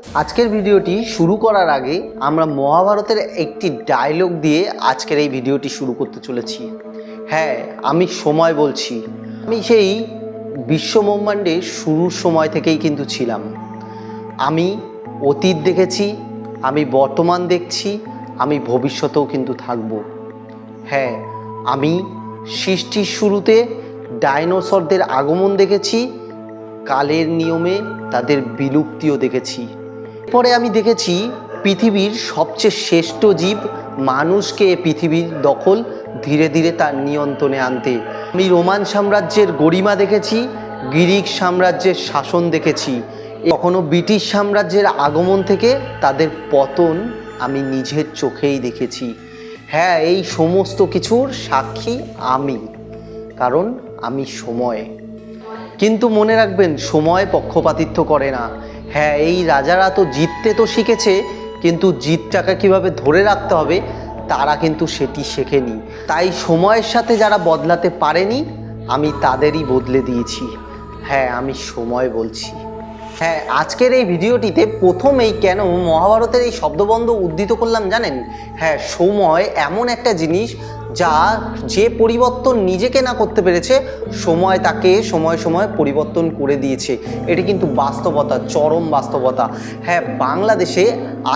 আজকের ভিডিওটি শুরু করার আগে আমরা মহাভারতের একটি ডায়লগ দিয়ে আজকের এই ভিডিওটি শুরু করতে চলেছি। হ্যাঁ, আমি সময় বলছি। আমি সেই বিশ্বব্রহ্মাণ্ডের শুরুর সময় থেকেই কিন্তু ছিলাম। আমি অতীত দেখেছি, আমি বর্তমান দেখছি, আমি ভবিষ্যতেও কিন্তু থাকব। হ্যাঁ, আমি সৃষ্টির শুরুতে ডাইনোসরদের আগমন দেখেছি, কালের নিয়মে তাদের বিলুপ্তিও দেখেছি। পরে আমি দেখেছি পৃথিবীর সবচেয়ে শ্রেষ্ঠ জীব মানুষকে পৃথিবীর দখল ধীরে ধীরে তার নিয়ন্ত্রণে আনতে। আমি রোমান সাম্রাজ্যের গরিমা দেখেছি, গ্রিক সাম্রাজ্যের শাসন দেখেছি, কখনো ব্রিটিশ সাম্রাজ্যের আগমন থেকে তাদের পতন আমি নিজের চোখেই দেখেছি। হ্যাঁ, এই সমস্ত কিছুর সাক্ষী আমি, কারণ আমি সময়। কিন্তু মনে রাখবেন, সময় পক্ষপাতিত্ব করে না। হ্যাঁ, এই রাজারা তো জিততে তো শিখেছে, কিন্তু জিতটাকে কিভাবে ধরে রাখতে হবে তারা কিন্তু সেটি শেখেনি। তাই সময়ের সাথে যারা বদলাতে পারেনি, আমি তাদেরই বদলে দিয়েছি। হ্যাঁ, আমি সময় বলছি। হ্যাঁ, আজকের এই ভিডিওটিতে প্রথমেই কেন মহাভারতের এই শব্দবন্ধ উদ্ধৃত করলাম জানেন? হ্যাঁ, সময় এমন একটা জিনিস যে পরিবর্তন নিজেকে না করতে পেরেছে, সময় তাকে সময় সময় পরিবর্তন করে দিয়েছে। এটি কিন্তু বাস্তবতা, চরম বাস্তবতা। হ্যাঁ, বাংলাদেশে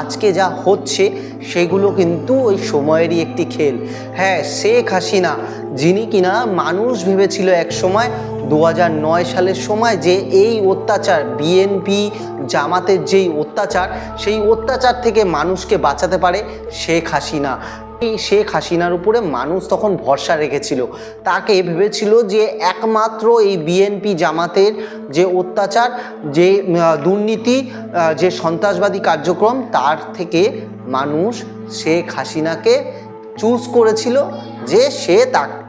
আজকে যা হচ্ছে সেগুলো কিন্তু ওই সময়েরই একটি খেল। হ্যাঁ, শেখ হাসিনা, যিনি কিনা মানুষ ভেবেছিল এক সময় 2009 সালের সময় যে এই অত্যাচার, বিএনপি জামাতের যেই অত্যাচার, সেই অত্যাচার থেকে মানুষকে বাঁচাতে পারে শেখ হাসিনা। এই শেখ হাসিনার উপরে মানুষ তখন ভরসা রেখেছিল। তাকে ভেবেছিল যে একমাত্র এই বিএনপি জামাতের যে অত্যাচার, যে দুর্নীতি, যে সন্ত্রাসবাদী কার্যক্রম, তার থেকে মানুষ শেখ হাসিনাকে চুজ করেছিল যে সে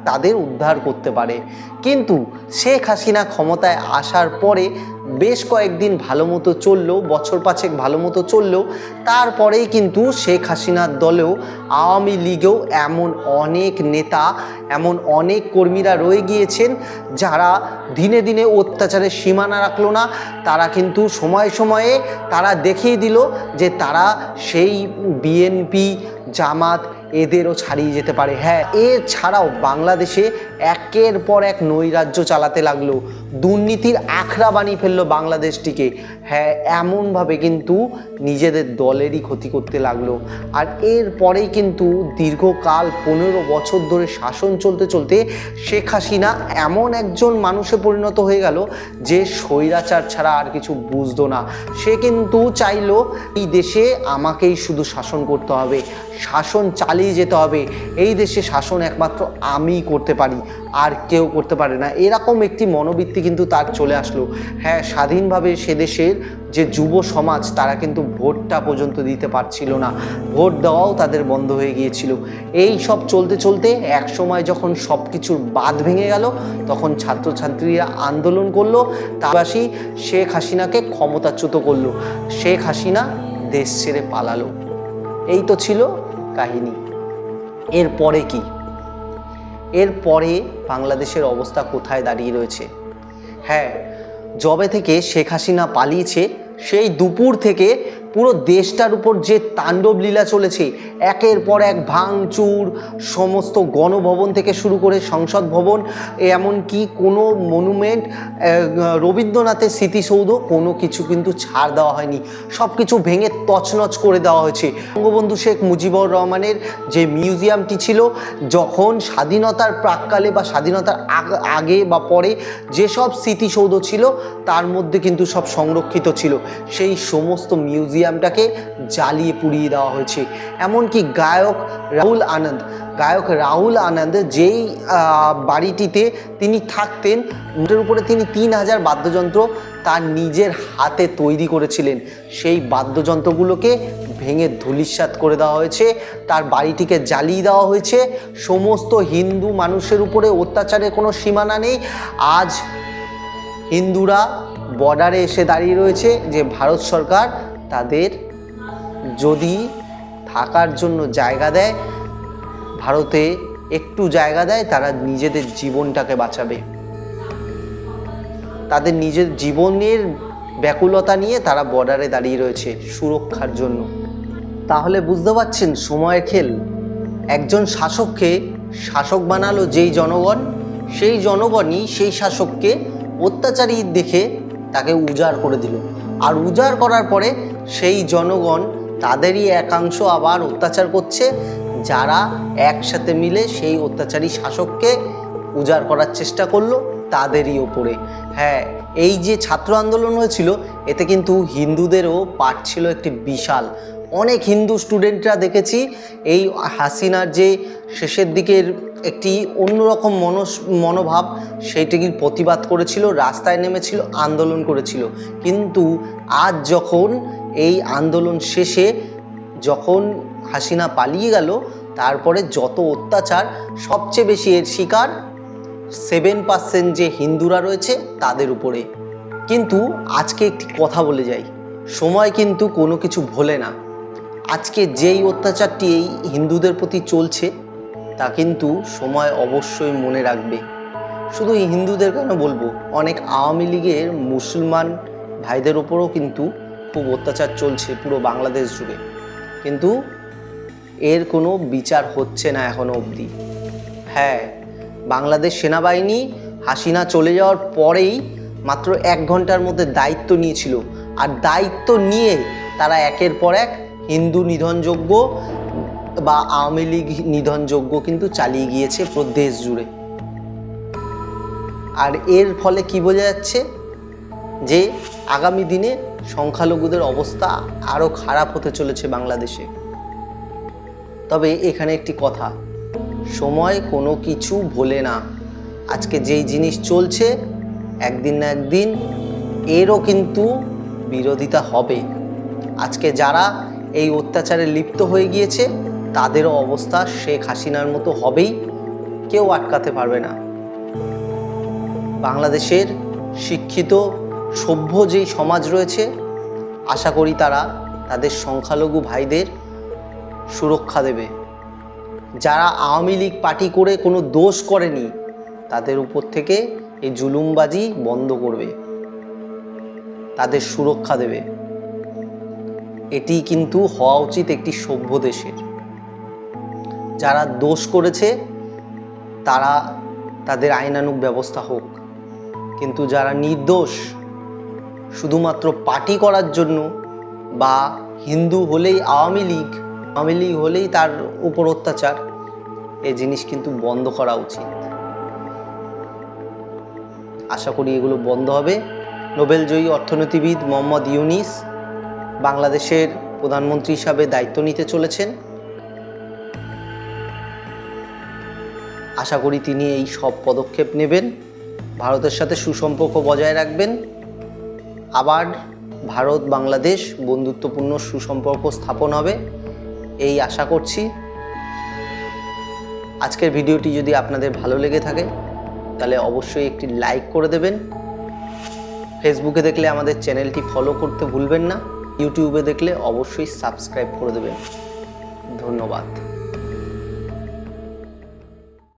তাদের উদ্ধার করতে পারে। কিন্তু শেখ হাসিনা ক্ষমতায় আসার পরে বেশ কয়েকদিন ভালো মতো চললেও, বছর পাঁচেক ভালো মতো চললেও, তারপরেই কিন্তু শেখ হাসিনার দলেও, আওয়ামী লীগেও এমন অনেক নেতা, এমন অনেক কর্মীরা রয়ে গিয়েছেন যারা দিনে দিনে অত্যাচারের সীমানা রাখলো না। তারা কিন্তু সময়ে সময়ে তারা দেখিয়ে দিল যে তারা সেই বিএনপি জামাত এদেরও ছাড়িয়ে যেতে পারে। হ্যাঁ, এছাড়াও বাংলাদেশে একের পর এক নৈরাজ্য চালাতে লাগলো, দুর্নীতির আখড়া বানিয়ে ফেললো বাংলাদেশটিকে। হ্যাঁ, এমনভাবে কিন্তু নিজেদের দলেরই ক্ষতি করতে লাগলো। আর এরপরেই কিন্তু দীর্ঘকাল 15 বছর ধরে শাসন চলতে চলতে শেখ হাসিনা এমন একজন মানুষে পরিণত হয়ে গেল যে স্বৈরাচার ছাড়া আর কিছু বুঝতো না। সে কিন্তু চাইলো এই দেশে আমাকেই শুধু শাসন করতে হবে, শাসন চালিয়ে যেতে হবে, এই দেশে শাসন একমাত্র আমিই করতে পারি, আর কেউ করতে পারে না। এরকম একটি মনোবৃত্তি কিন্তু তার চলে আসলো। হ্যাঁ, স্বাধীনভাবে সে দেশের যে যুব সমাজ, তারা কিন্তু ভোটটা পর্যন্ত দিতে পারছিল না, ভোট দেওয়াও তাদের বন্ধ হয়ে গিয়েছিল। এই সব চলতে চলতে এক সময় যখন সব কিছুর বাঁধ ভেঙে গেল, তখন ছাত্রছাত্রীরা আন্দোলন করলো, তাবাসী শেখ হাসিনাকে ক্ষমতাচ্যুত করলো, শেখ হাসিনা দেশ ছেড়ে পালালো। এই তো ছিল কাহিনী। এরপরে কি? এরপরে বাংলাদেশের অবস্থা কোথায় দাঁড়িয়ে রয়েছে? হ্যাঁ, যবে থেকে শেখ হাসিনা পালিয়েছে, সেই দুপুর থেকে পুরো দেশটার উপর যে তাণ্ডব লীলা চলেছে, একের পর এক ভাঙচুর, সমস্ত গণভবন থেকে শুরু করে সংসদ ভবন, এমনকি কোনো মনুমেন্ট, রবীন্দ্রনাথের স্মৃতিসৌধ, কোনো কিছু কিন্তু ছাড় দেওয়া হয়নি, সব কিছু ভেঙে তছনছ করে দেওয়া হয়েছে। বঙ্গবন্ধু শেখ মুজিবুর রহমানের যে মিউজিয়ামটি ছিল, যখন স্বাধীনতার প্রাক্কালে বা স্বাধীনতার আগে বা পরে যেসব স্মৃতিসৌধ ছিল, তার মধ্যে কিন্তু সব সংরক্ষিত ছিল, সেই সমস্ত মিউজিয়ামটাকে জ্বালিয়ে পুড়িয়ে দেওয়া হয়েছে। এমনকি গায়ক রাহুল আনন্দ যেই বাড়িটিতে তিনি থাকতেন, ওটার উপরে তিনি 3000 বাদ্যযন্ত্র তার নিজের হাতে তৈরি করেছিলেন, সেই বাদ্যযন্ত্রগুলোকে ভেঙে ধূলিসাৎ করে দেওয়া হয়েছে, তার বাড়িটিকে জ্বালিয়ে দেওয়া হয়েছে। সমস্ত হিন্দু মানুষের উপরে অত্যাচারের কোনো সীমানা নেই। আজ হিন্দুরা বর্ডারে এসে দাঁড়িয়ে রয়েছে যে ভারত সরকার তাদের যদি থাকার জন্য জায়গা দেয়, ভারতে একটু জায়গা দেয়, তারা নিজেদের জীবনটাকে বাঁচাবে। তাদের নিজের জীবনের ব্যাকুলতা নিয়ে তারা বর্ডারে দাঁড়িয়ে রয়েছে সুরক্ষার জন্য। তাহলে বুঝতে পারছেন সময়ের খেল। একজন শাসককে শাসক বানালো যেই জনগণ, সেই জনগণই সেই শাসককে অত্যাচারী দেখে তাকে উজাড় করে দিল। আর উজাড় করার পরে সেই জনগণ তাদেরই একাংশ আবার অত্যাচার করছে, যারা একসাথে মিলে সেই অত্যাচারী শাসককে উজাড় করার চেষ্টা করলো তাদেরই ওপরে। হ্যাঁ, এই যে ছাত্র আন্দোলন হয়েছিল, এতে কিন্তু হিন্দুদেরও পাঠ ছিল একটি বিশাল। অনেক হিন্দু স্টুডেন্টরা দেখেছি এই হাসিনার যে শেষের দিকের একটি অন্যরকম মনোভাব, সেইটির প্রতিবাদ করেছিল, রাস্তায় নেমেছিল, আন্দোলন করেছিল। কিন্তু আজ যখন এই আন্দোলন শেষে যখন হাসিনা পালিয়ে গেল, তারপরে যত অত্যাচার, সবচেয়ে বেশি এর শিকার 7% যে হিন্দুরা রয়েছে তাদের উপরে। কিন্তু আজকে একটি কথা বলে যাই, সময় কিন্তু কোনো কিছু ভোলে না। আজকে যেই অত্যাচারটি এই হিন্দুদের প্রতি চলছে তা কিন্তু সময় অবশ্যই মনে রাখবে। শুধু এই হিন্দুদের কেন বলবো, অনেক আওয়ামী লীগের মুসলমান ভাইদের ওপরও কিন্তু খুব অত্যাচার চলছে পুরো বাংলাদেশ জুড়ে, কিন্তু এর কোনো বিচার হচ্ছে না এখনো অবধি। হ্যাঁ, বাংলাদেশ সেনাবাহিনী হাসিনা চলে যাওয়ার পরেই মাত্র 1 ঘন্টার মধ্যে দায়িত্ব নিয়েছিল, আর দায়িত্ব নিয়ে তারা একের পর এক হিন্দু নিধনযজ্ঞ বা আওয়ামী লীগ নিধনযজ্ঞ কিন্তু চালিয়ে গিয়েছে প্রদেশ জুড়ে। আর এর ফলে কি বোঝা যাচ্ছে যে আগামী দিনে সংখ্যালঘুদের অবস্থা আরও খারাপ হতে চলেছে বাংলাদেশে। তবে এখানে একটি কথা, সময় কোনো কিছু ভোলে না। আজকে যেই জিনিস চলছে, একদিন না একদিন এরও কিন্তু বিরোধিতা হবে। আজকে যারা এই অত্যাচারে লিপ্ত হয়ে গিয়েছে তাদেরও অবস্থা শেখ হাসিনার মতো হবেই, কেউ আটকাতে পারবে না। বাংলাদেশের শিক্ষিত সভ্য যেই সমাজ রয়েছে, আশা করি তারা তাদের সংখ্যালঘু ভাইদের সুরক্ষা দেবে। যারা আওয়ামী লীগ পার্টি করে কোনো দোষ করেনি তাদের উপর থেকে এই জুলুমবাজি বন্ধ করবে, তাদের সুরক্ষা দেবে। এটি কিন্তু হওয়া উচিত একটি সভ্য দেশের। যারা দোষ করেছে তারা তাদের আইনানুগ ব্যবস্থা হোক, কিন্তু যারা নির্দোষ শুধুমাত্র পার্টি করার জন্য, বা হিন্দু হলেই আওয়ামী লীগ হলেই তার উপর অত্যাচার, এই জিনিস কিন্তু বন্ধ করা উচিত। আশা করি এগুলো বন্ধ হবে। নোবেলজয়ী অর্থনীতিবিদ মোহাম্মদ ইউনিস বাংলাদেশের প্রধানমন্ত্রী হিসাবে দায়িত্ব নিতে চলেছেন। আশা করি তিনি এই সব পদক্ষেপ নেবেন, ভারতের সাথে সুসম্পর্ক বজায় রাখবেন, আবার ভারত বাংলাদেশ বন্ধুত্বপূর্ণ সুসম্পর্ক স্থাপন হবে, এই আশা করছি। আজকের ভিডিওটি যদি আপনাদের ভালো লেগে থাকে তাহলে অবশ্যই একটি লাইক করে দেবেন। ফেসবুকে দেখলে আমাদের চ্যানেলটি ফলো করতে ভুলবেন না। ইউটিউবে দেখলে অবশ্যই সাবস্ক্রাইব করে দেবেন। ধন্যবাদ।